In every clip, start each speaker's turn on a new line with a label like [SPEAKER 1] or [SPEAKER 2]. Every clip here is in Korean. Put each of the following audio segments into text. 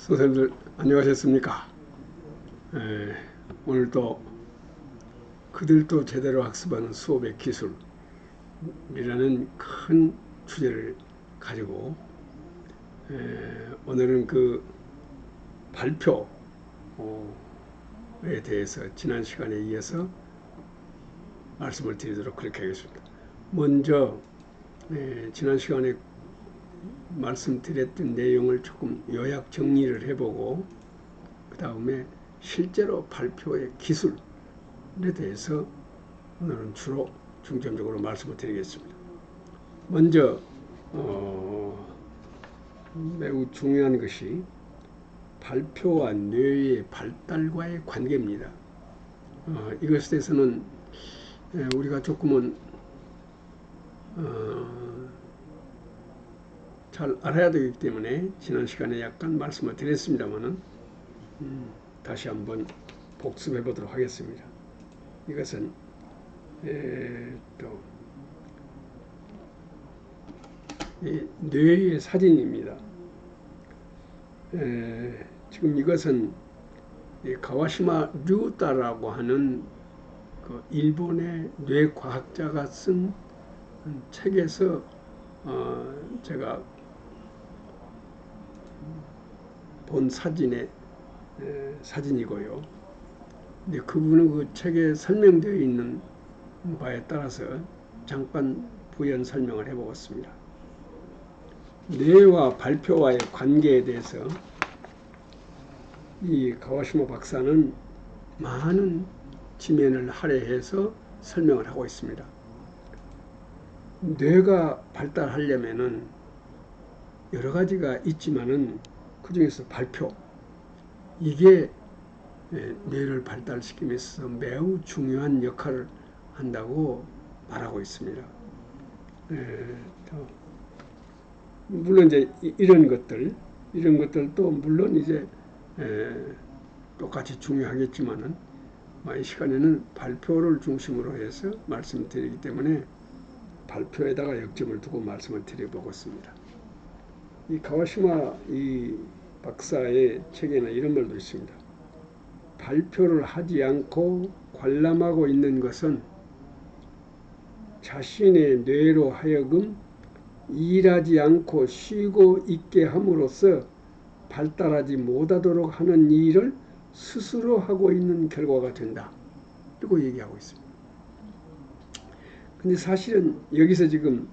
[SPEAKER 1] 선생님들 안녕하셨습니까? 오늘도 그들도 제대로 학습하는 수업의 기술이라는 큰 주제를 가지고 오늘은 그 발표에 대해서 지난 시간에 이어서 말씀을 드리도록 그렇게 하겠습니다. 먼저 지난 시간에 말씀드렸던 내용을 조금 요약 정리를 해보고 그 다음에 실제로 발표의 기술에 대해서 오늘은 주로 중점적으로 말씀을 드리겠습니다. 먼저 매우 중요한 것이 발표와 뇌의 발달과의 관계입니다. 이것에 대해서는 우리가 조금은 잘 알아야 되기 때문에 지난 시간에 약간 말씀을 드렸습니다만은 다시 한번 복습해 보도록 하겠습니다. 이것은 또 뇌의 사진입니다. 지금 이것은 가와시마 류다라고 하는 그 일본의 뇌과학자가 쓴 책에서 제가 본 사진의 사진이고요. 근데 그분은 그 책에 설명되어 있는 바에 따라서 잠깐 부연 설명을 해보겠습니다. 뇌와 발표와의 관계에 대해서 이 가와시마 박사는 많은 지면을 할애해서 설명을 하고 있습니다. 뇌가 발달하려면은 여러 가지가 있지만은 그 중에서 발표, 이게 뇌를 발달시키면서 매우 중요한 역할을 한다고 말하고 있습니다. 물론 이제 이런 것들도 물론 이제 똑같이 중요하겠지만은 이 시간에는 발표를 중심으로 해서 말씀드리기 때문에 발표에다가 역점을 두고 말씀을 드려보겠습니다. 이 가와시마 이 박사의 책에는 이런 말도 있습니다. 발표를 하지 않고 관람하고 있는 것은 자신의 뇌로 하여금 일하지 않고 쉬고 있게 함으로써 발달하지 못하도록 하는 일을 스스로 하고 있는 결과가 된다. 이렇게 얘기하고 있습니다. 근데 사실은 여기서 지금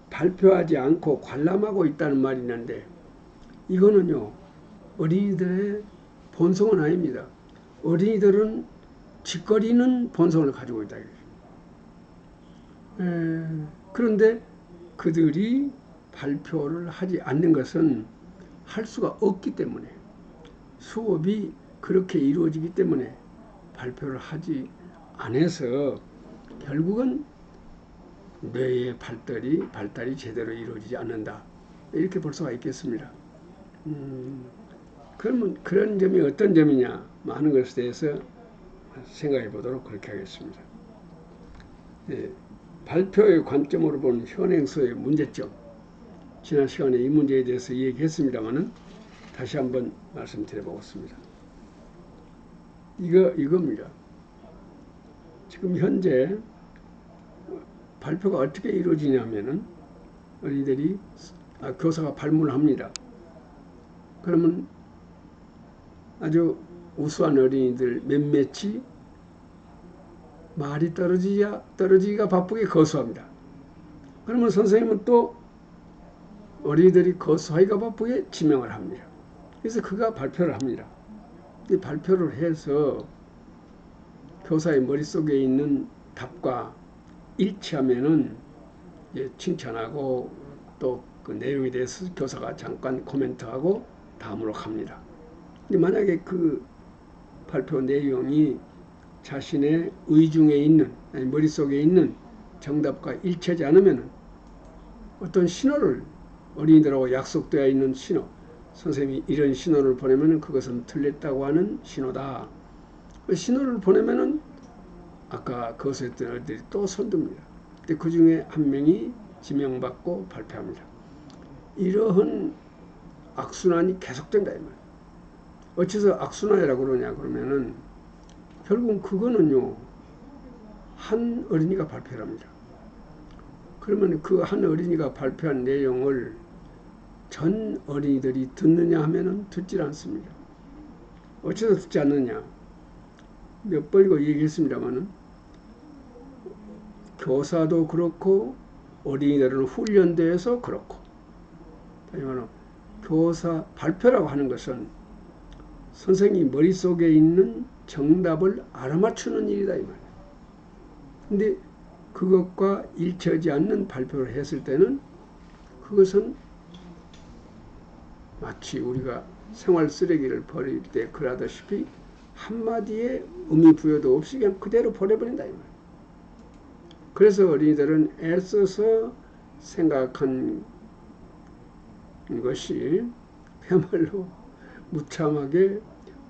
[SPEAKER 1] 발표하지 않고 관람하고 있다는 말이 있는데 이거는요, 어린이들의 본성은 아닙니다. 어린이들은 짓거리는 본성을 가지고 있다. 그런데 그들이 발표를 하지 않는 것은 할 수가 없기 때문에, 수업이 그렇게 이루어지기 때문에 발표를 하지 않아서 결국은 뇌의 발달이 제대로 이루어지지 않는다. 이렇게 볼 수가 있겠습니다. 그러면 그런 점이 어떤 점이냐 하는 것에 대해서 생각해 보도록 그렇게 하겠습니다. 발표의 관점으로 보는 현행서의 문제점, 지난 시간에 이 문제에 대해서 얘기했습니다만은 다시 한번 말씀드려 보겠습니다. 이겁니다. 지금 현재 발표가 어떻게 이루어지냐면은 어린이들이 교사가 발문을 합니다. 그러면 아주 우수한 어린이들 몇몇이 말이 떨어지기가 바쁘게 거수합니다. 그러면 선생님은 또 어린이들이 거수하기가 바쁘게 지명을 합니다. 그래서 그가 발표를 합니다. 이 발표를 해서 교사의 머릿속에 있는 답과 일치하면은 칭찬하고 또 그 내용에 대해서 교사가 잠깐 코멘트하고 다음으로 갑니다. 근데 만약에 그 발표 내용이 자신의 의중에 있는, 머릿속에 있는 정답과 일치하지 않으면 어떤 신호를, 어린이들하고 약속되어 있는 신호, 선생님이 이런 신호를 보내면 그것은 틀렸다고 하는 신호다. 신호를 보내면은 아까 거수했던 어린이들이 또 손듭니다. 근데 그 중에 한 명이 지명받고 발표합니다. 이러한 악순환이 계속된다 이 말이에요. 어째서 악순환이라고 그러냐 그러면은 결국은 그거는요 한 어린이가 발표합니다. 그러면 그 한 어린이가 발표한 내용을 전 어린이들이 듣느냐 하면은 듣질 않습니다. 어째서 듣지 않느냐? 몇 번이고 얘기했습니다만은 교사도 그렇고 어린이들은 훈련돼서 그렇고 다시 말하면 교사 발표라고 하는 것은 선생님 머릿속에 있는 정답을 알아맞추는 일이다 이 말이에요. 근데 그것과 일치하지 않는 발표를 했을 때는 그것은 마치 우리가 생활 쓰레기를 버릴 때 그러다시피 한마디의 의미 부여도 없이 그냥 그대로 버려버린다 이 말이에요. 그래서 어린이들은 애써서 생각한 것이 그야말로 무참하게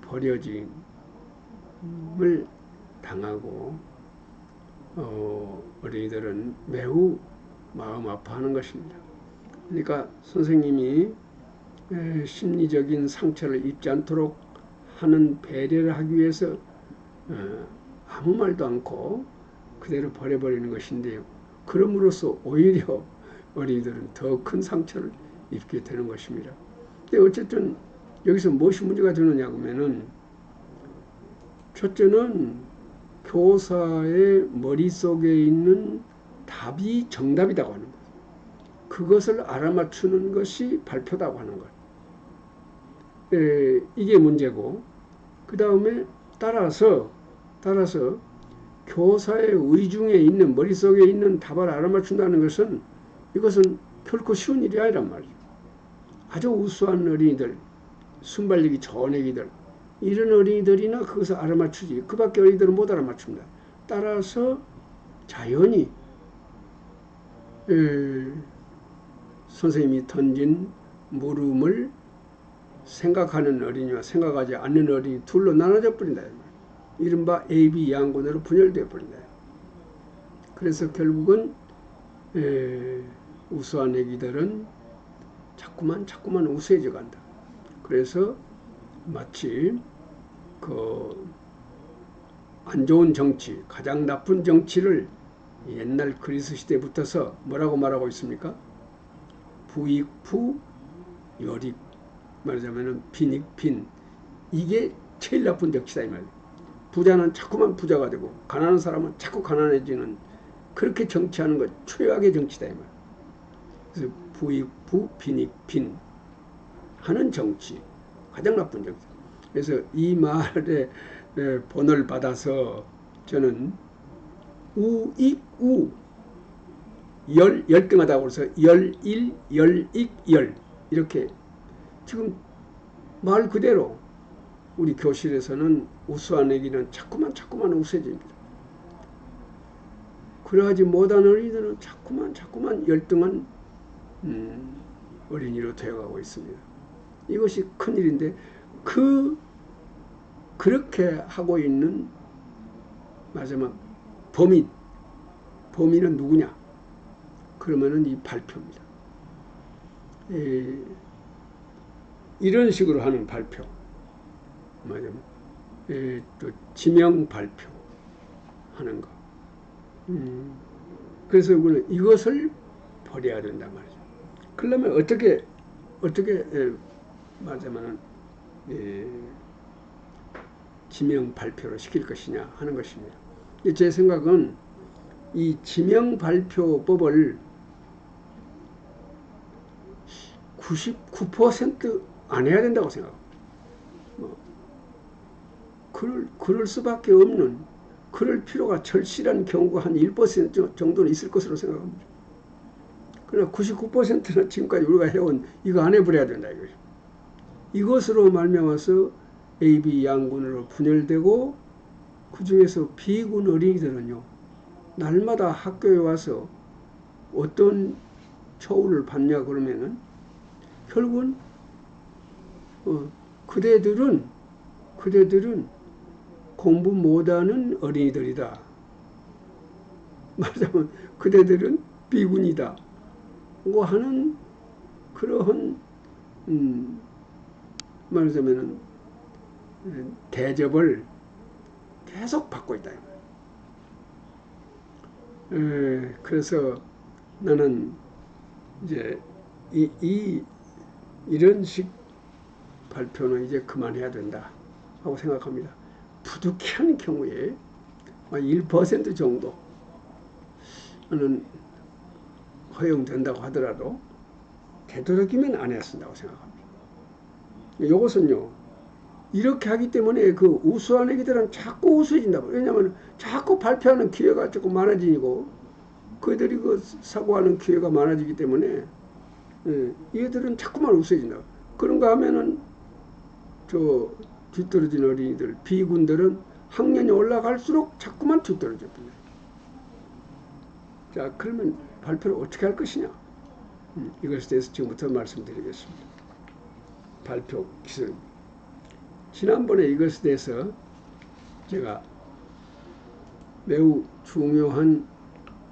[SPEAKER 1] 버려짐을 당하고 어린이들은 매우 마음 아파하는 것입니다. 그러니까 선생님이 심리적인 상처를 입지 않도록 하는 배려를 하기 위해서 아무 말도 않고 그대로 버려버리는 것인데요. 그럼으로써 오히려 어린이들은 더 큰 상처를 입게 되는 것입니다. 근데 어쨌든 여기서 무엇이 문제가 되느냐 하면은 첫째는 교사의 머릿속에 있는 답이 정답이라고 하는 것. 그것을 알아맞추는 것이 발표다고 하는 것. 이게 문제고 그 다음에 따라서 교사의 의중에 있는 머릿속에 있는 답을 알아맞춘다는 것은 이것은 결코 쉬운 일이 아니란 말이죠. 아주 우수한 어린이들, 순발력이 좋은 애기들 이런 어린이들이나 그것을 알아맞추지 그 밖에 어린이들은 못 알아맞춥니다. 따라서 자연히 선생님이 던진 물음을 생각하는 어린이와 생각하지 않는 어린이 둘로 나눠져 버린다. 이른바 AB 양군으로 분열되어 버린다. 그래서 결국은 우수한 애기들은 자꾸만 우수해져 간다. 그래서 마치 그 안 좋은 정치, 가장 나쁜 정치를 옛날 그리스 시대부터서 뭐라고 말하고 있습니까? 부익부, 요릭, 말하자면 빈익빈. 이게 제일 나쁜 정치다 이 말이에요. 부자는 자꾸만 부자가 되고 가난한 사람은 자꾸 가난해지는 그렇게 정치하는 것 최악의 정치다 이 말이에요. 그래서 부익부, 빈익빈 하는 정치, 가장 나쁜 정치. 그래서 이 말에 본을 받아서 저는 우익우 열등하다고 해서 열일, 열익, 열 이렇게 지금 말 그대로 우리 교실에서는 우수한 애기는 자꾸만 우수해집니다. 그러하지 못한 어린이들은 자꾸만 열등한 어린이로 되어가고 있습니다. 이것이 큰일인데 그렇게 하고 있는 마지막 범인은 누구냐? 그러면은 이 발표입니다. 이런 식으로 하는 발표, 또 지명 발표 하는 거. 그래서 우리는 이것을 버려야 된단 말이죠. 그러면 어떻게 말하자면 지명 발표를 시킬 것이냐 하는 것입니다. 제 생각은 이 지명 발표법을 99% 안 해야 된다고 생각합니다. 그럴 수밖에 없는, 그럴 필요가 절실한 경우가 한 1% 정도는 있을 것으로 생각합니다. 그러나 99%는 지금까지 우리가 해온 이거 안 해버려야 된다 이거죠. 이것으로 말미암아서 AB 양군으로 분열되고 그 중에서 B군 어린이들은요 날마다 학교에 와서 어떤 처우를 받냐 그러면은 결국은 그대들은 공부 못하는 어린이들이다. 말하자면 그대들은 B군이다. 고 하는 그러한 말하자면은 대접을 계속 받고 있다. 그래서 나는 이제 이런 식 발표는 이제 그만해야 된다 하고 생각합니다. 부득이한 경우에 1% 정도는 허용된다고 하더라도 되도록이면 안 해야 쓴다고 생각합니다. 이것은요, 이렇게 하기 때문에 그 우수한 애기들은 자꾸 우수해진다고. 왜냐하면 자꾸 발표하는 기회가 조금 많아지고 그들이 그 사고하는 기회가 많아지기 때문에 얘들은 자꾸만 우수해진다고. 그런가 하면은 저 뒤떨어진 어린이들, 비군들은 학년이 올라갈수록 자꾸만 뒤떨어집니다. 자, 그러면 발표를 어떻게 할 것이냐? 이것에 대해서 지금부터 말씀드리겠습니다. 발표 기술. 지난번에 이것에 대해서 제가 매우 중요한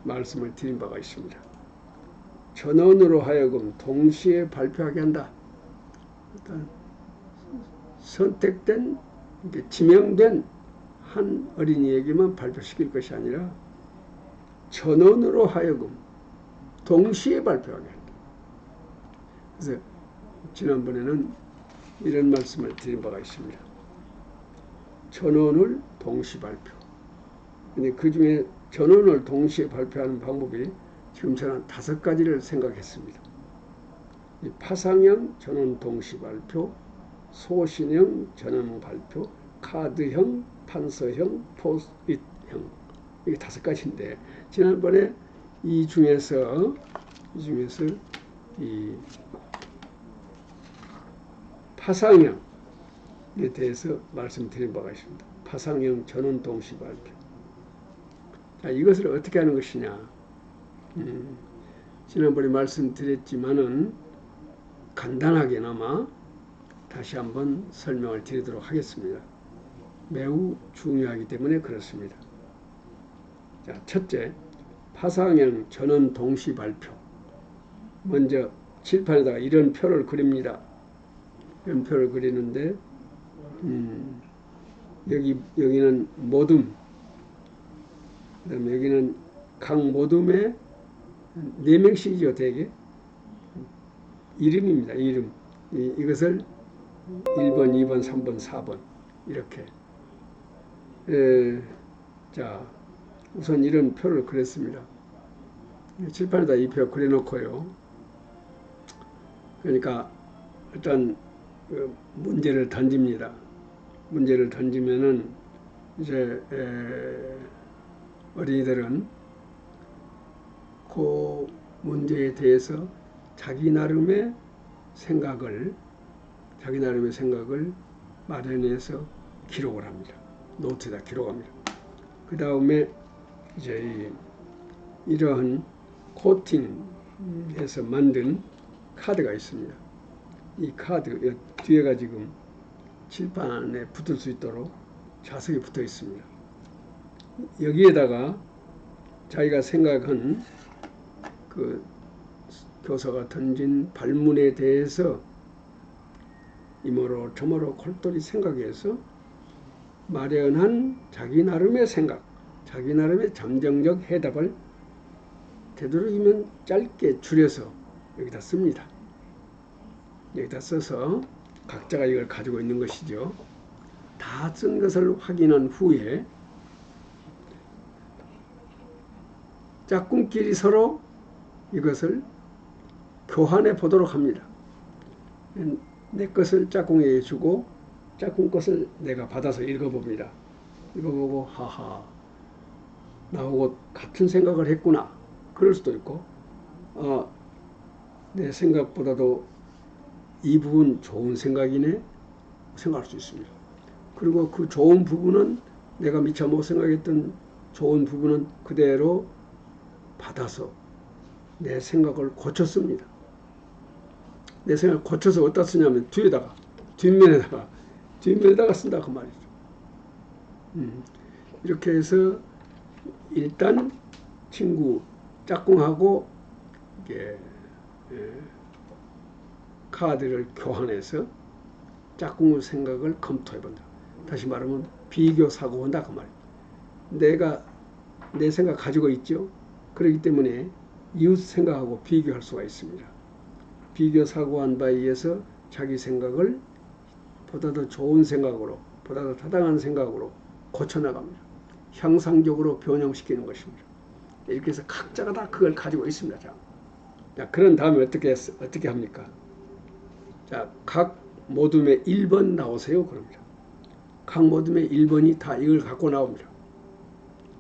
[SPEAKER 1] 말씀을 드린 바가 있습니다. 전원으로 하여금 동시에 발표하게 한다. 일단 선택된, 지명된 한 어린이에게만 발표시킬 것이 아니라 전원으로 하여금 동시에 발표하게 한다. 그래서 지난번에는 이런 말씀을 드린 바가 있습니다. 전원을 동시 발표. 근데 그 중에 전원을 동시에 발표하는 방법이 지금 저는 5가지를 생각했습니다. 파상형 전원 동시 발표, 소신형 전원 발표, 카드형, 판서형, 포스트잇형. 이게 5가지인데 지난번에 이 중에서 이 파상형에 대해서 말씀드린 바가 있습니다. 파상형 전원 동시 발표. 자, 이것을 어떻게 하는 것이냐? 지난번에 말씀드렸지만은 간단하게나마 다시 한번 설명을 드리도록 하겠습니다. 매우 중요하기 때문에 그렇습니다. 자, 첫째, 파상형 전원 동시 발표. 먼저 칠판에다가 이런 표를 그립니다. 이런 표를 그리는데 여기는 모둠, 그다음에 여기는 각 모둠에 4명씩이죠, 대개. 이름입니다. 이름. 이것을 1번, 2번, 3번, 4번 이렇게. 자, 우선 이런 표를 그렸습니다. 칠판에다 이 표 그려놓고요. 그러니까 일단 문제를 던집니다. 문제를 던지면은 이제 어린이들은 그 문제에 대해서 자기 나름의 생각을 마련해서 기록을 합니다. 노트에다 기록합니다. 그 다음에 이제 이러한 코팅해서 만든 카드가 있습니다. 이 카드 뒤에가 지금 칠판에 붙을 수 있도록 자석이 붙어 있습니다. 여기에다가 자기가 생각한 그 교사가 던진 발문에 대해서 이모로 저모로 골똘히 생각해서 마련한 자기 나름의 생각, 자기 나름의 잠정적 해답을 되도록이면 짧게 줄여서 여기다 씁니다. 여기다 써서 각자가 이걸 가지고 있는 것이죠. 다 쓴 것을 확인한 후에 짝꿍끼리 서로 이것을 교환해 보도록 합니다. 내 것을 짝꿍에게 주고 짝꿍 것을 내가 받아서 읽어봅니다. 읽어보고 하하, 나하고 같은 생각을 했구나. 그럴 수도 있고 내 생각보다도 이 부분 좋은 생각이네 생각할 수 있습니다. 그리고 그 좋은 부분은 내가 미처 못 생각했던 좋은 부분은 그대로 받아서 내 생각을 고쳤습니다. 내 생각을 고쳐서 어디다 쓰냐면 뒷면에다가 쓴다 그 말이죠. 이렇게 해서 일단 친구 짝꿍하고 이게 카드를 교환해서 짝꿍의 생각을 검토해 본다. 다시 말하면 비교 사고가 온다 그 말이에요. 내가 내 생각 가지고 있죠. 그렇기 때문에 이웃 생각하고 비교할 수가 있습니다. 비교 사고한 바에 의해서 자기 생각을 보다 더 좋은 생각으로, 보다 더 타당한 생각으로 고쳐나갑니다. 향상적으로 변형시키는 것입니다. 이렇게 해서 각자가 다 그걸 가지고 있습니다. 자, 그런 다음에 어떻게 합니까? 자, 각 모둠의 1번 나오세요. 그럽니다. 각 모둠의 1번이 다 이걸 갖고 나옵니다.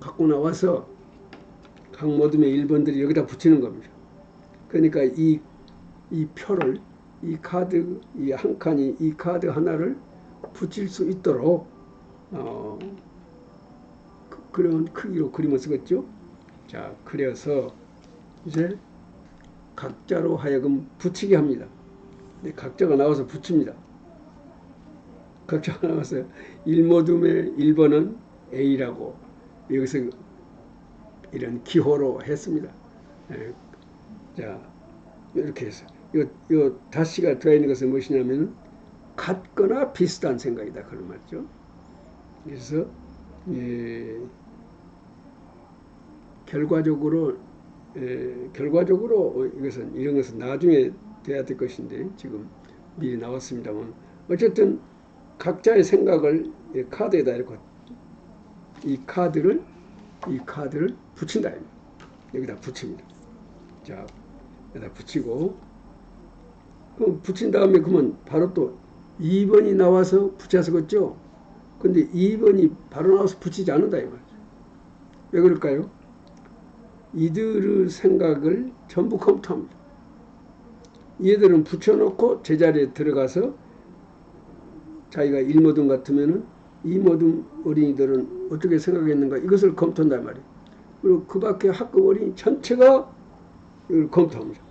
[SPEAKER 1] 갖고 나와서 각 모둠의 1번들이 여기다 붙이는 겁니다. 그러니까 이 표를, 이 카드, 이 한 칸이 이 카드 하나를 붙일 수 있도록 그런 크기로 그림을 쓰겠죠. 자, 그려서 이제 각자로 하여금 붙이게 합니다. 각자가 나와서 붙입니다. 각자가 나와서 1모둠의 1번은 A라고 여기서 이런 기호로 했습니다. 자, 이렇게 해서 요 다시가 되어 있는 것은 무엇이냐면 같거나 비슷한 생각이다 그런 말이죠. 그래서 결과적으로 이런 것은 나중에 돼야 될 것인데 지금 미리 나왔습니다만 어쨌든 각자의 생각을 카드에다 이렇게 이 카드를 붙인다. 여기다 붙입니다. 자, 여기다 붙이고 그럼 붙인 다음에 그러면 바로 또 2번이 나와서 붙여서 걷죠. 근데 2번이 바로 나와서 붙이지 않는다 이 말이죠. 왜 그럴까요? 이들의 생각을 전부 컴퓨터합니다. 얘들은 붙여놓고 제자리에 들어가서 자기가 1모둠 같으면은 2모둠 어린이들은 어떻게 생각했는가 이것을 검토한단 말이에요. 그리고 그 밖에 학급 어린이 전체가 이걸 검토합니다.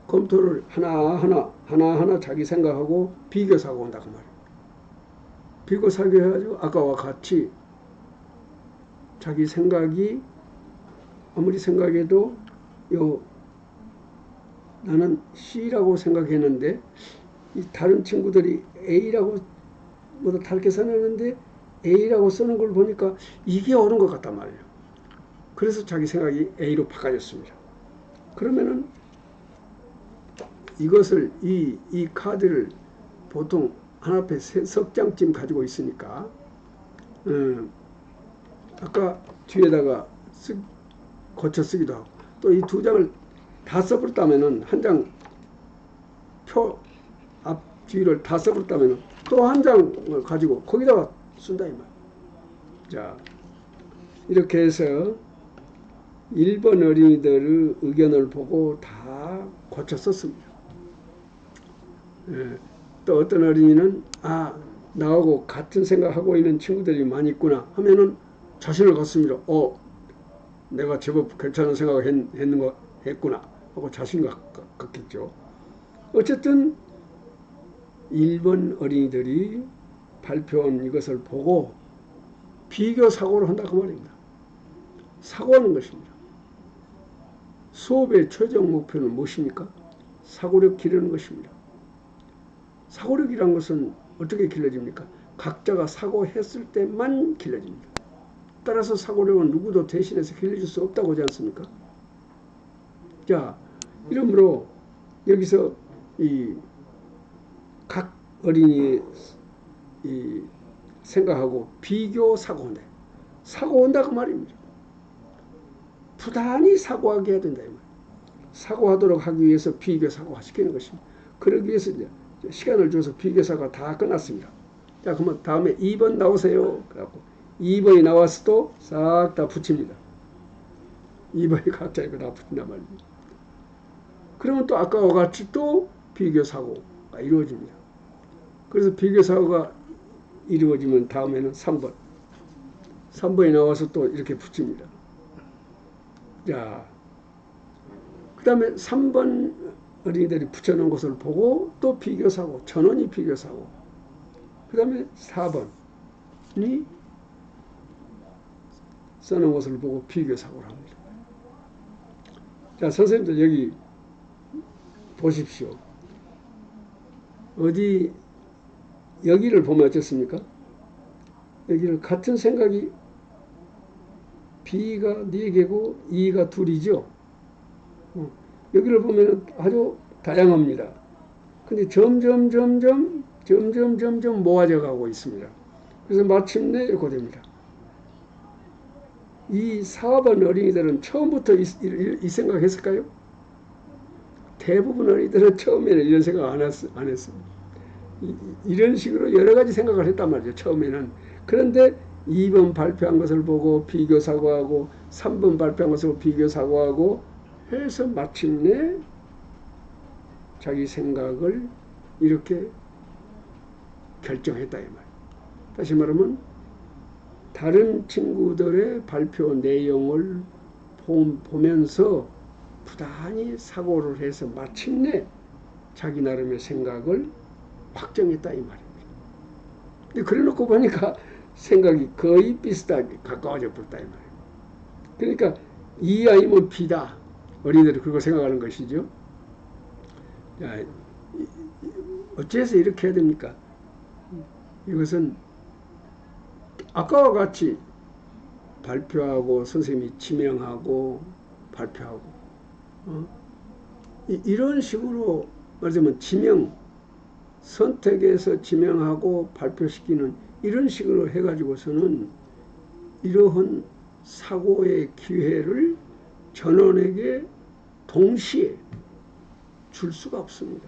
[SPEAKER 1] 검토를 하나하나 자기 생각하고 비교 사고 온다 그 말이에요. 비교 사고 해가지고 아까와 같이 자기 생각이 아무리 생각해도 나는 C라고 생각했는데 이 다른 친구들이 A라고 모두 다르게 써놨는데 A라고 쓰는 걸 보니까 이게 옳은 것 같단 말이에요. 그래서 자기 생각이 A로 바꿔졌습니다. 그러면은 이것을 이 카드를 보통 한 앞에 석 장쯤 가지고 있으니까 아까 뒤에다가 고쳐 쓰기도 하고 또 이 2장을 다 써버렸다면은 한 장 표 앞 뒤를 다 써버렸다면은 또 한 장을 가지고 거기다가 쓴다 이 말. 자, 이렇게 해서 1번 어린이들의 의견을 보고 다 고쳐 썼습니다. 또 어떤 어린이는 나하고 같은 생각하고 있는 친구들이 많이 있구나 하면은 자신을 갖습니다. 내가 제법 괜찮은 생각을 했구나 하고 자신감 갖겠죠. 어쨌든 1번 어린이들이 발표한 이것을 보고 비교 사고를 한다 그 말입니다. 사고하는 것입니다. 수업의 최종 목표는 무엇입니까? 사고력 기르는 것입니다. 사고력이란 것은 어떻게 길러집니까? 각자가 사고했을 때만 길러집니다. 따라서 사고력은 누구도 대신해서 길러줄 수 없다고 하지 않습니까? 자, 이러므로 여기서 각 어린이 생각하고 비교 사고인데 사고 온다 그 말입니다. 부단히 사고하게 해야 된다 이 말. 사고하도록 하기 위해서 비교 사고화 시키는 것입니다. 그러기 위해서 이제 시간을 줘서 비교 사고가 다 끝났습니다. 자, 그러면 다음에 2번 나오세요. 그래갖고 2번이 나와서도 싹 다 붙입니다. 2번이 각자 이거 다 붙인단 말입니다. 그러면 또 아까와 같이 또 비교 사고가 이루어집니다. 그래서 비교 사고가 이루어지면 다음에는 3번. 3번이 나와서 또 이렇게 붙입니다. 자, 그 다음에 3번 어린이들이 붙여놓은 것을 보고 또 비교 사고, 전원이 비교 사고. 그 다음에 4번이 써놓은 것을 보고 비교 사고를 합니다. 자, 선생님들 여기 보십시오. 어디 여기를 보면 어떻습니까? 여기는 같은 생각이 B가 4개고 E가 2이죠. 여기를 보면 아주 다양합니다. 근데 점점 모아져 가고 있습니다. 그래서 마침내 이렇게 됩니다. 이 4번 어린이들은 처음부터 이 생각했을까요? 대부분 어린이들은 처음에는 이런 생각 안 했습니다. 이런 식으로 여러 가지 생각을 했단 말이죠. 처음에는. 그런데 2번 발표한 것을 보고 비교 사고하고 3번 발표한 것을 보고 비교 사고하고 해서 마침내 자기 생각을 이렇게 결정했다 이 말. 다시 말하면 다른 친구들의 발표 내용을 보면서 부단히 사고를 해서 마침내 자기 나름의 생각을 확정했다 이 말입니다. 근데 그래놓고 보니까 생각이 거의 비슷하게 가까워져 버렸다 이 말이에요. 그러니까 이 아이면 B다. 어린이들이 그렇게 생각하는 것이죠. 자, 어째서 이렇게 해야 됩니까? 이것은 아까와 같이 발표하고 선생님이 지명하고 발표하고 이런 식으로 말하자면 지명, 선택해서 지명하고 발표시키는 이런 식으로 해가지고서는 이러한 사고의 기회를 전원에게 동시에 줄 수가 없습니다.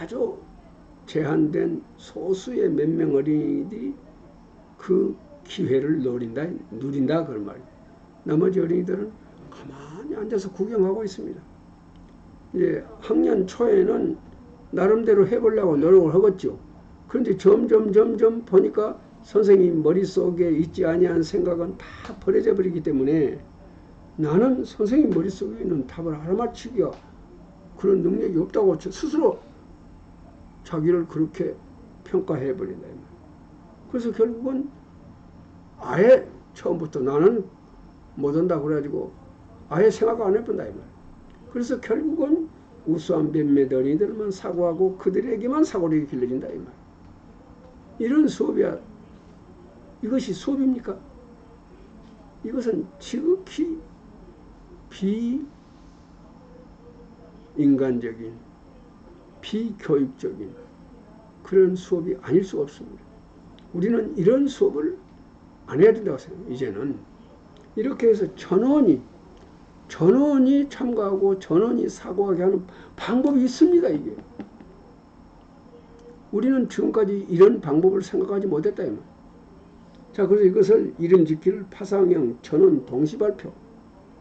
[SPEAKER 1] 아주 제한된 소수의 몇 명 어린이들이 그 기회를 누린다 그런 말이에요. 나머지 어린이들은 가만히 앉아서 구경하고 있습니다. 이제 학년 초에는 나름대로 해보려고 노력을 하겠죠. 그런데 점점 보니까 선생님 머릿속에 있지 아니한 생각은 다 버려져 버리기 때문에 나는 선생님 머릿속에 있는 답을 알아맞히기가 그런 능력이 없다고 스스로 자기를 그렇게 평가해 버린다. 그래서 결국은 아예 처음부터 나는 못한다 그래가지고 아예 생각 안 해본다. 그래서 결국은 우수한 몇몇 어린이들만 사고하고 그들에게만 사고력이 길러진다. 이런 수업이야. 이것이 수업입니까? 이것은 지극히 비인간적인 비교육적인 그런 수업이 아닐 수가 없습니다. 우리는 이런 수업을 안 해야 된다고 생각해요. 이제는 이렇게 해서 전원이 참가하고 전원이 사고하게 하는 방법이 있습니다. 이게 우리는 지금까지 이런 방법을 생각하지 못했다. 자, 그래서 이것을 이름 짓기를 파상형 전원 동시발표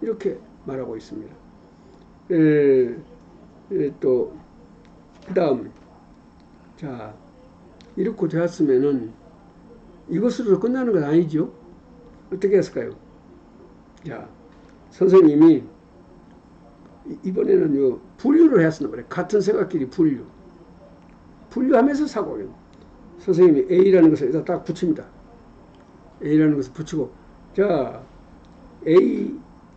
[SPEAKER 1] 이렇게 말하고 있습니다. 또 그 다음 자 이렇게 되었으면은 이것으로 끝나는 건 아니죠. 어떻게 했을까요? 자, 선생님이 이번에는 요 분류를 했었나 그래. 같은 생각끼리 분류하면서 사고해요. 선생님이 A라는 것을 여기다 딱 붙입니다. A라는 것을 붙이고, 자, A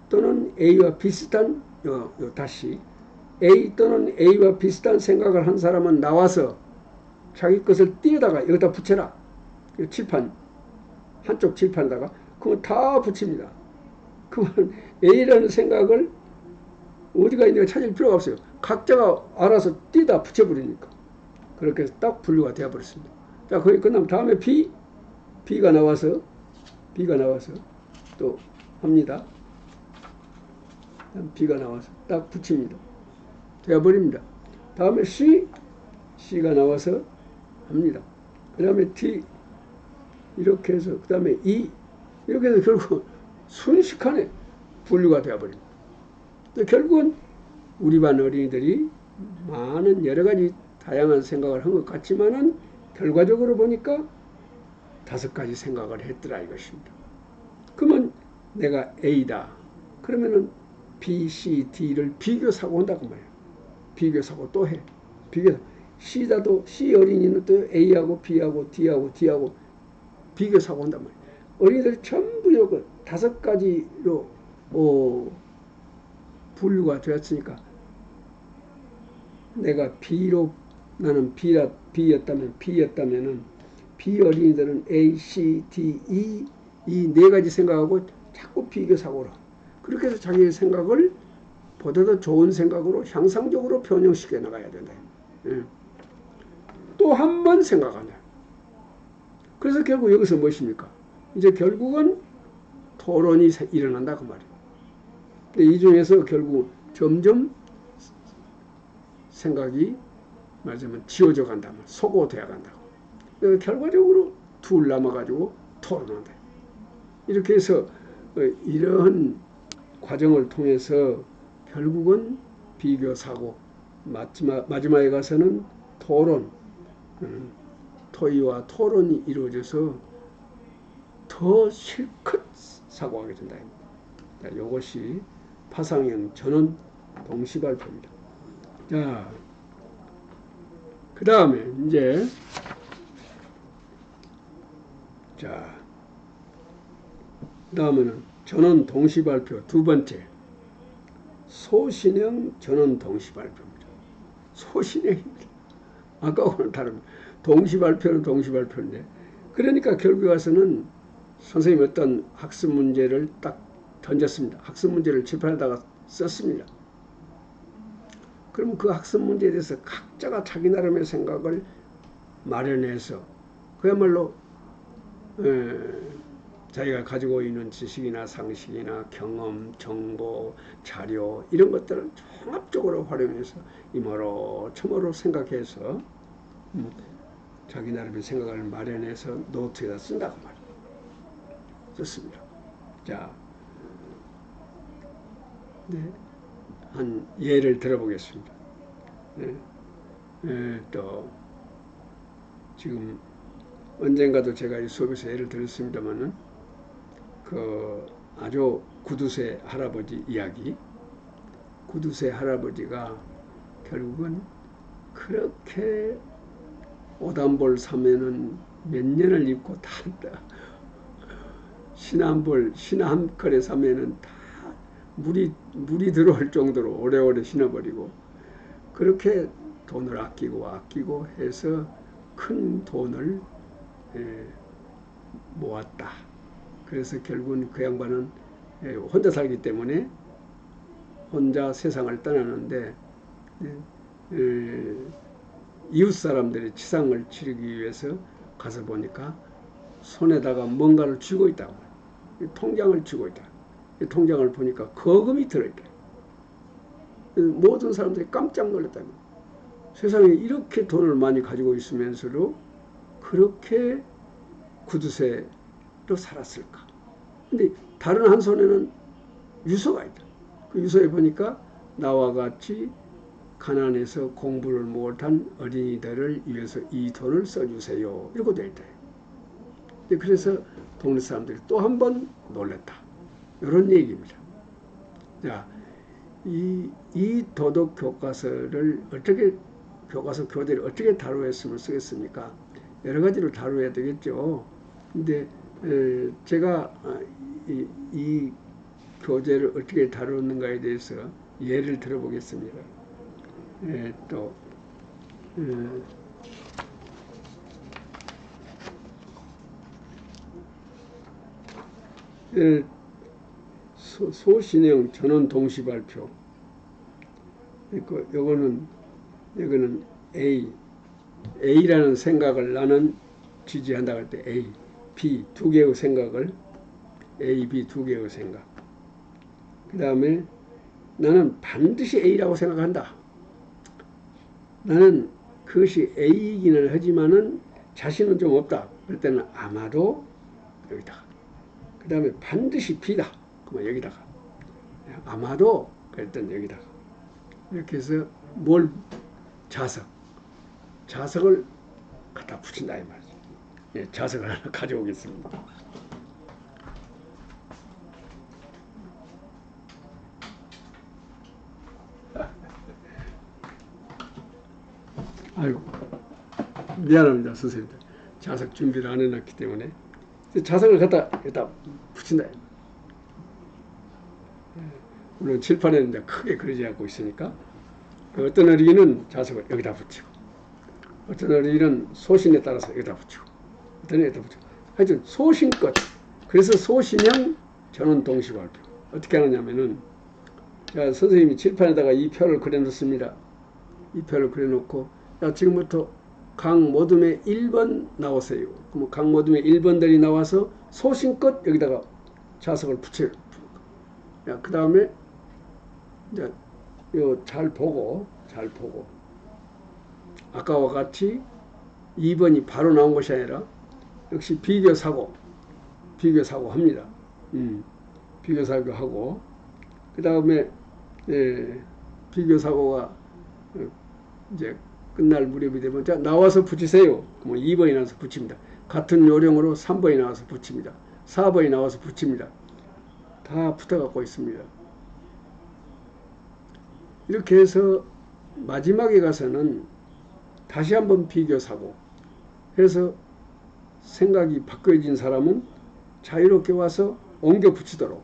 [SPEAKER 1] 또는 A와 비슷한, 다시, A 또는 A와 비슷한 생각을 한 사람은 나와서 자기 것을 띄어다가 여기다 붙여라. 칠판, 한쪽 칠판에다가, 그러면 다 붙입니다. 그러면 A라는 생각을 어디가 있는가 찾을 필요가 없어요. 각자가 알아서 띄다 붙여버리니까. 그렇게 해서 딱 분류가 되어버렸습니다. 자, 거기 끝나면 다음에 B가 나와서 또 합니다. B가 나와서 딱 붙입니다. 되어버립니다. 다음에 C가 나와서 합니다. 그 다음에 D, 이렇게 해서, 그 다음에 E, 이렇게 해서 결국 순식간에 분류가 되어버립니다. 결국은 우리 반 어린이들이 많은 여러 가지 다양한 생각을 한 것 같지만은 결과적으로 보니까 5가지 생각을 했더라 이것입니다. 그러면 내가 A다. 그러면은 B, C, D를 비교사고 한다고 말이에요. 비교사고 또 해. C다도 C 어린이는 또 A하고 B하고 D하고 비교사고 한단 말이에요. 어린이들이 전부 이렇게 5가지로 분류가 되었으니까 나는 B였다면은 B 어린이들은 A, C, D, E 이 네 가지 생각하고 자꾸 비교 사고로 그렇게 해서 자기의 생각을 보다 더 좋은 생각으로 향상적으로 변형시켜 나가야 된다. 예. 또 한 번 생각한다. 그래서 결국 여기서 무엇입니까? 이제 결국은 토론이 일어난다 그 말이에요. 근데 이 중에서 결국 점점 생각이 말하자면 지워져 간다면 소고되어 간다고. 결과적으로 둘 남아가지고 토론한다. 이렇게 해서 이러한 과정을 통해서 결국은 비교사고 마지막에 가서는 토론, 토의와 토론이 이루어져서 더 실컷 사고하게 된다. 이것이 파상형 전원 동시발표입니다. 자, 그 다음에 이제 다음에는 전원 동시발표 두 번째 소신형 전원 동시발표입니다. 소신형입니다. 아까와는 다릅니다. 동시발표는 동시발표인데 그러니까 결국에 와서는 선생님이 어떤 학습 문제를 딱 던졌습니다. 학습 문제를 칠판에다가 썼습니다. 그럼 그 학습 문제에 대해서 각자가 자기 나름의 생각을 마련해서 그야말로 자기가 가지고 있는 지식이나 상식이나 경험, 정보, 자료 이런 것들을 종합적으로 활용해서 이모로 저모로 생각해서 자기 나름의 생각을 마련해서 노트에다 쓴다고 말이에요. 좋습니다. 자, 네, 한 예를 들어보겠습니다. 네, 또 지금 언젠가도 제가 이 수업에서 예를 들었습니다만은 그 아주 구두쇠 할아버지 이야기. 구두쇠 할아버지가 결국은 그렇게 오단볼 사면은 몇 년을 입고 다 신화 한 컬에 사면은 다 물이 들어올 정도로 오래오래 신어버리고 그렇게 돈을 아끼고 해서 큰 돈을 모았다. 그래서 결국은 그 양반은 혼자 살기 때문에 혼자 세상을 떠나는데 이웃 사람들의 치상을 치르기 위해서 가서 보니까 손에다가 뭔가를 쥐고 있다고. 통장을 쥐고 있다. 이 통장을 보니까 거금이 들어있다. 모든 사람들이 깜짝 놀랐다고. 세상에 이렇게 돈을 많이 가지고 있으면서도 그렇게 구두쇠로 살았을까. 근데 다른 한 손에는 유서가 있다. 그 유서에 보니까 나와 같이 가난해서 공부를 못한 어린이들을 위해서 이 돈을 써주세요. 이러고 돼 있다. 그래서 동네 사람들이 또 한 번 놀랐다. 이런 얘기입니다. 자, 이 도덕 교과서를 어떻게 교과서 교재를 어떻게 다루었으면 쓰겠습니까? 여러 가지로 다루어야 되겠죠. 근데 제가 이 교재를 어떻게 다루는가에 대해서 예를 들어보겠습니다. 소신형 전원 동시 발표. 이거는 A라는 생각을 나는 지지한다고 할 때 A, B 두 개의 생각을 A, B 두 개의 생각. 그 다음에 나는 반드시 A라고 생각한다. 나는 그것이 A이기는 하지만은 자신은 좀 없다. 그럴 때는 아마도 여기다가. 그 다음에 반드시 B다. 그러면 여기다가. 아마도 그럴 때는 여기다가. 이렇게 해서 자석을 갖다 붙인다 이 말이죠. 예, 자석을 하나 가져오겠습니다. 아이고 미안합니다 선생님들. 자석 준비를 안 해놨기 때문에 자석을 갖다 붙인다. 물론 칠판에는 이제 크게 그리지 않고 있으니까 어떤 어린이는 자석을 여기다 붙이고 어떤 어린이는 소신에 따라서 여기다 붙이고 어떤 애에다 붙여. 하여튼 소신껏. 그래서 소신형 전원 동시 발표. 어떻게 하느냐면은, 자, 선생님이 칠판에다가 이 표를 그려놓습니다. 이 표를 그려놓고, 자, 지금부터 각 모둠에 1번 나오세요. 그럼 각 모둠에 1번들이 나와서 소신껏 여기다가 자석을 붙여요. 그 다음에 이제 요 잘 보고 아까와 같이 2번이 바로 나온 것이 아니라 역시 비교사고 합니다. 비교사고 하고 그 다음에 비교사고가 이제 끝날 무렵이 되면 자 나와서 붙이세요. 그러면 2번이 나와서 붙입니다. 같은 요령으로 3번이 나와서 붙입니다. 4번이 나와서 붙입니다. 다 붙어갖고 있습니다. 이렇게 해서 마지막에 가서는 다시 한번 비교사고 해서 생각이 바뀌어진 사람은 자유롭게 와서 옮겨 붙이도록.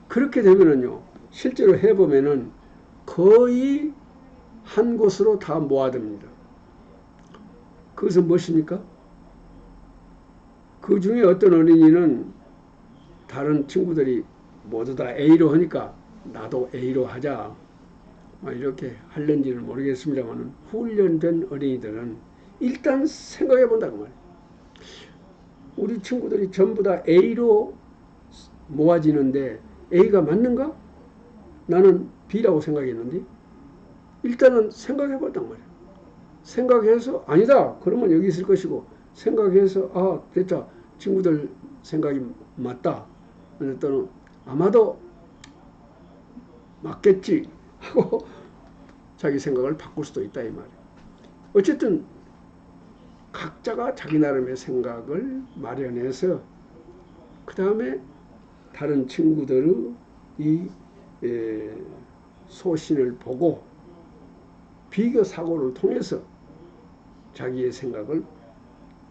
[SPEAKER 1] 그렇게 되면은요, 실제로 해보면은 거의 한 곳으로 다 모아듭니다. 그것은 무엇입니까? 그 중에 어떤 어린이는 다른 친구들이 모두 다 A로 하니까 나도 A로 하자 이렇게 할는지는 모르겠습니다만 훈련된 어린이들은 일단 생각해 본다고 말이에요. 우리 친구들이 전부 다 A로 모아지는데 A가 맞는가? 나는 B라고 생각했는데 일단은 생각해 봤단 말이에요. 생각해서 아니다 그러면 여기 있을 것이고 생각해서 아 됐다 친구들 생각이 맞다 또는 아마도 맞겠지 하고 자기 생각을 바꿀 수도 있다 이 말이에요. 어쨌든 각자가 자기 나름의 생각을 마련해서 그 다음에 다른 친구들의 이 소신을 보고 비교 사고를 통해서 자기의 생각을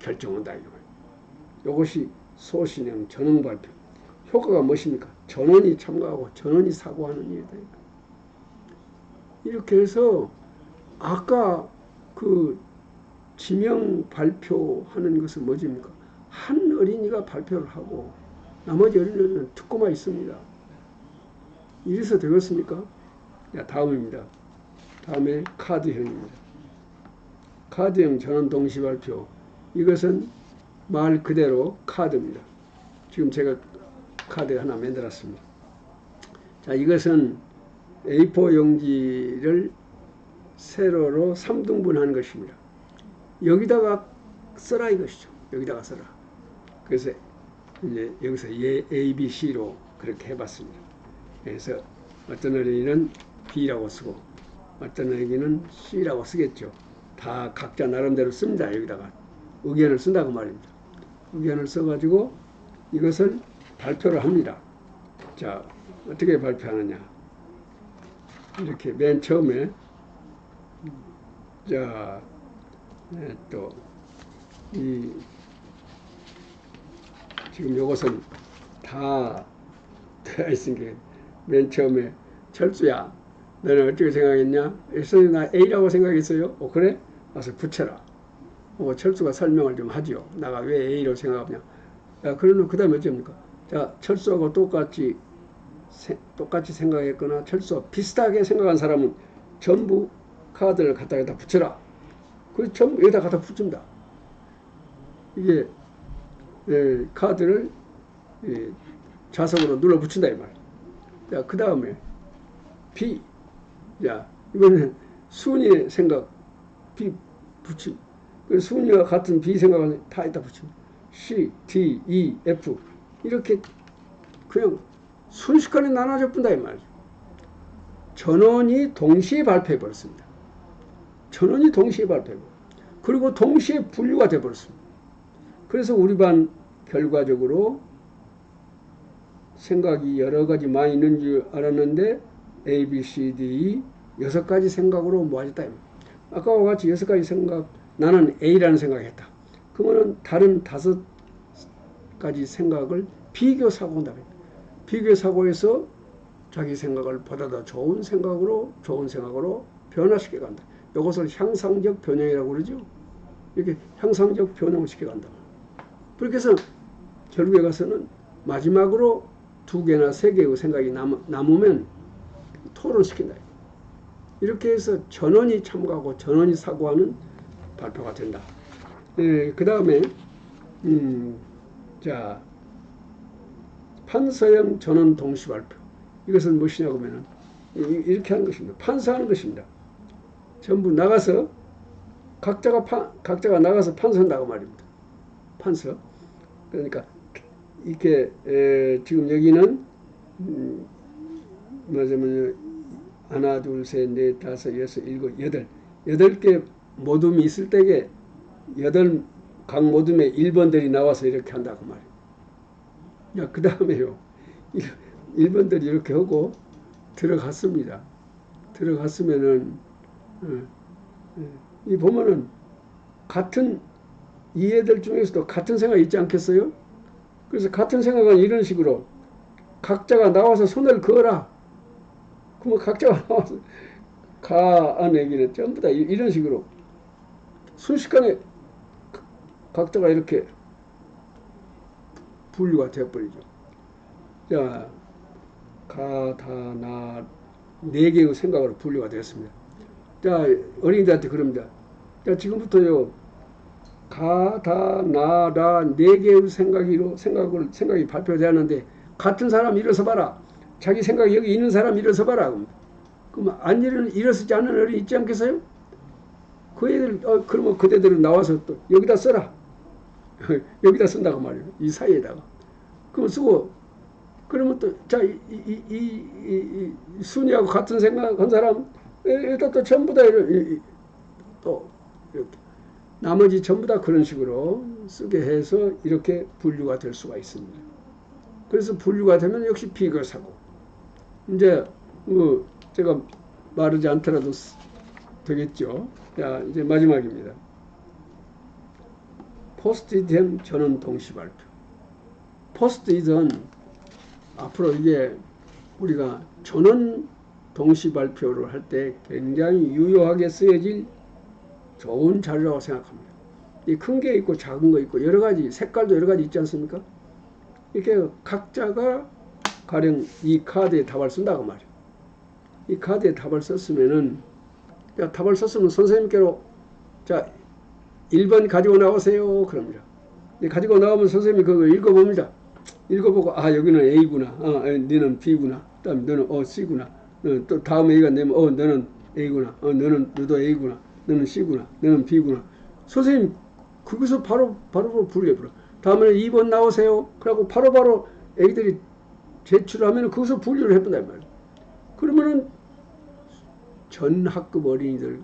[SPEAKER 1] 결정한다 이거예요. 이것이 소신형 전응 발표. 효과가 무엇입니까? 전원이 참가하고 전원이 사고하는 일이다. 이렇게 해서 아까 그 지명 발표하는 것은 뭐입니까? 한 어린이가 발표를 하고 나머지 어린이는 듣고만 있습니다. 이래서 되겠습니까? 자, 다음입니다. 다음에 카드형입니다. 카드형 전원 동시 발표. 이것은 말 그대로 카드입니다. 지금 제가 카드 하나 만들었습니다. 자, 이것은 A4 용지를 세로로 3등분하는 것입니다. 여기다가 써라 이것이죠. 여기다가 써라. 그래서 이제 여기서 A, B, C로 그렇게 해봤습니다. 그래서 어떤 어린이는 B라고 쓰고 어떤 어린이는 C라고 쓰겠죠. 다 각자 나름대로 씁니다. 여기다가 의견을 쓴다고 말입니다. 의견을 써가지고 이것을 발표를 합니다. 자, 어떻게 발표하느냐. 이렇게 맨 처음에 자, 또 이 지금 요것은 다 되어 있으니까 맨 처음에 철수야 너는 어떻게 생각했냐? 선생님 나 A라고 생각했어요. 그래? 와서 붙여라. 철수가 설명을 좀 하지요. 나가 왜 A로 생각하냐. 야, 그러면 그 다음에 어쩝니까? 자, 철수하고 똑같이 생각했거나 철수와 비슷하게 생각한 사람은 전부 카드를 갖다가 붙여라. 그래서 전부 여기다 갖다 붙입니다. 이게 카드를 자석으로 눌러 붙인다 이 말. 자, 그 다음에 B. 자, 이거는 순위의 생각 B 붙임. 그 순위와 같은 B 생각은 다 이따 붙입니다. C, D, E, F 이렇게 그냥 순식간에 나눠져 본다 이 말이죠. 전원이 동시에 발표해 버렸습니다. 전원이 동시에 발표해 버렸습니다. 그리고 동시에 분류가 돼 버렸습니다. 그래서 우리 반 결과적으로 생각이 여러 가지 많이 있는 줄 알았는데 A, B, C, D, 6가지 생각으로 모아졌다. 아까와 같이 6가지 생각, 나는 A라는 생각을 했다. 그러면 다른 5가지 생각을 비교사고한다. 비교사고에서 자기 생각을 보다 더 좋은 생각으로 변화시켜 간다. 이것을 향상적 변형이라고 그러죠. 이렇게 향상적 변형을 시켜간다. 그렇게 해서 결국에 가서는 마지막으로 2개나 3개의 생각이 남으면 토론시킨다. 이렇게 해서 전원이 참가하고 전원이 사고하는 발표가 된다. 그 다음에 자, 판서형 전원 동시 발표. 이것은 무엇이냐고 하면 이렇게 하는 것입니다. 판서하는 것입니다. 전부 나가서 각자가 나가서 판서한다고 말입니다. 판서. 그러니까 이렇게 지금 여기는 뭐냐면 하나, 둘, 셋, 넷, 다섯, 여섯, 일곱, 여덟 개 모둠이 있을 때에 각 모둠에 1번들이 나와서 이렇게 한다고 말이에요. 그 다음에요. 1번들이 이렇게 하고 들어갔습니다. 들어갔으면은 이 보면은 같은 이 애들 중에서도 같은 생각이 있지 않겠어요? 그래서 같은 생각은 이런 식으로 각자가 나와서 손을 그어라. 그러면 각자가 나와서 가안 얘기는 전부 다 이런 식으로 순식간에 각자가 이렇게 분류가 되어버리죠. 자, 가, 다, 나, 4개의 생각으로 분류가 되었습니다. 자, 어린이들한테 그럽니다. 자, 지금부터요, 가, 다, 나, 라, 4개의 생각이 발표되었는데, 같은 사람 일어서 봐라. 자기 생각이 여기 있는 사람 일어서 봐라. 그럼 안 일어서지 않는 어린이 있지 않겠어요? 그 애들, 그러면 그대들은 나와서 또 여기다 써라. 여기다 쓴다고 말이에요. 이 사이에다가. 그럼 쓰고, 그러면 또, 자, 이 순이하고 같은 생각한 사람, 일단 또 전부 다 또, 이렇게. 나머지 전부 다 그런 식으로 쓰게 해서 이렇게 분류가 될 수가 있습니다. 그래서 분류가 되면 역시 비교사고. 이제, 제가 말하지 않더라도 되겠죠. 자, 이제 마지막입니다. 포스트잇형 전원 동시 발표. 포스트잇은 앞으로 이게 우리가 전원 동시 발표를 할 때 굉장히 유효하게 쓰여질 좋은 자료라고 생각합니다. 이 큰 게 있고 작은 거 있고 여러 가지 색깔도 여러 가지 있지 않습니까? 이렇게 각자가 가령 이 카드에 답을 쓴다고 말이에요. 이 카드에 답을 썼으면은 답을 썼으면 선생님께로 자 1번 가지고 나오세요 그럽니다. 가지고 나오면 선생님이 그거 읽어봅니다. 읽어보고 여기는 A구나, 너는 B구나, 그다음 너는 C구나, 또 다음 A가 되면 너는 A구나, 너도 A구나, 너는 C구나, 너는 B구나. 선생님 거기서 바로 분류해버려. 다음에는 2번 나오세요. 그러고 바로 애들이 제출하면 거기서 분류를 해본단 말이에요. 그러면은 전 학급 어린이들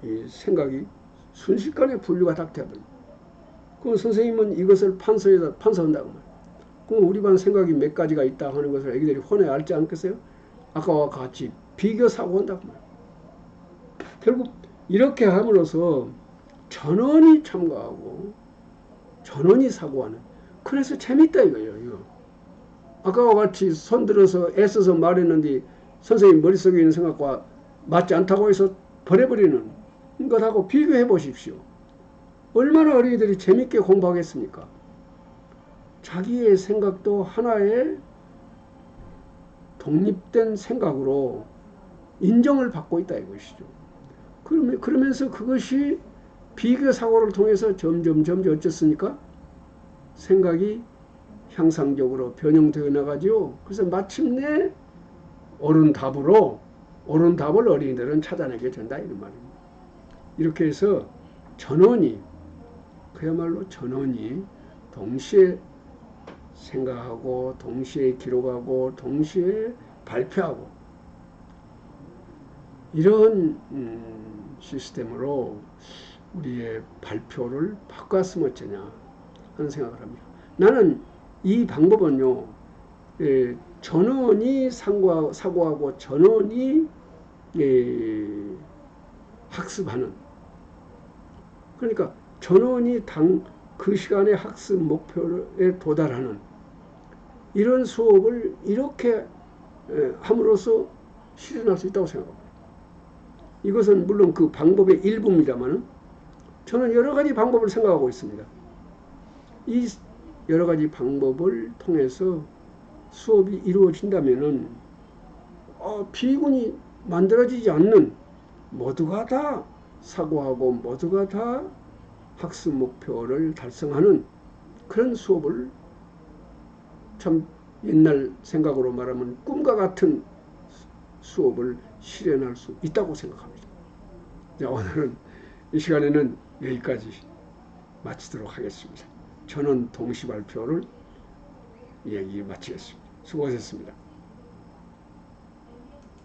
[SPEAKER 1] 이 생각이 순식간에 분류가 딱 되어버립니다. 그럼 선생님은 이것을 판서한다고 말이에요. 그럼 우리 반 생각이 몇 가지가 있다 하는 것을 애기들이 혼에 알지 않겠어요? 아까와 같이 비교 사고한다고 말이에요. 결국 이렇게 함으로써 전원이 참가하고 전원이 사고하는. 그래서 재밌다 이거예요. 이거. 아까와 같이 손들어서 애써서 말했는데 선생님 머릿속에 있는 생각과 맞지 않다고 해서 버려버리는 것하고 비교해 보십시오. 얼마나 어린이들이 재밌게 공부하겠습니까? 자기의 생각도 하나의 독립된 생각으로 인정을 받고 있다 이것이죠. 그러면서 그것이 비교사고를 통해서 점점 어쩌습니까? 생각이 향상적으로 변형되어 나가죠. 그래서 마침내 옳은 답을 어린이들은 찾아내게 된다 이런 말입니다. 이렇게 해서 그야말로 전원이 동시에 생각하고 동시에 기록하고 동시에 발표하고 이런 시스템으로 우리의 발표를 바꿨으면 어쩌냐 하는 생각을 합니다. 나는 이 방법은요, 전원이 사고하고 전원이 학습하는, 그러니까 전원이 그 시간의 학습 목표에 도달하는 이런 수업을 이렇게 함으로써 실현할 수 있다고 생각합니다. 이것은 물론 그 방법의 일부입니다만 저는 여러 가지 방법을 생각하고 있습니다. 이 여러 가지 방법을 통해서 수업이 이루어진다면은 비군이 만들어지지 않는, 모두가 다 사고하고 모두가 다 학습 목표를 달성하는 그런 수업을, 참 옛날 생각으로 말하면 꿈과 같은 수업을 실현할 수 있다고 생각합니다. 오늘은 이 시간에는 여기까지 마치도록 하겠습니다. 저는 동시 발표를 얘기 마치겠습니다. 수고하셨습니다.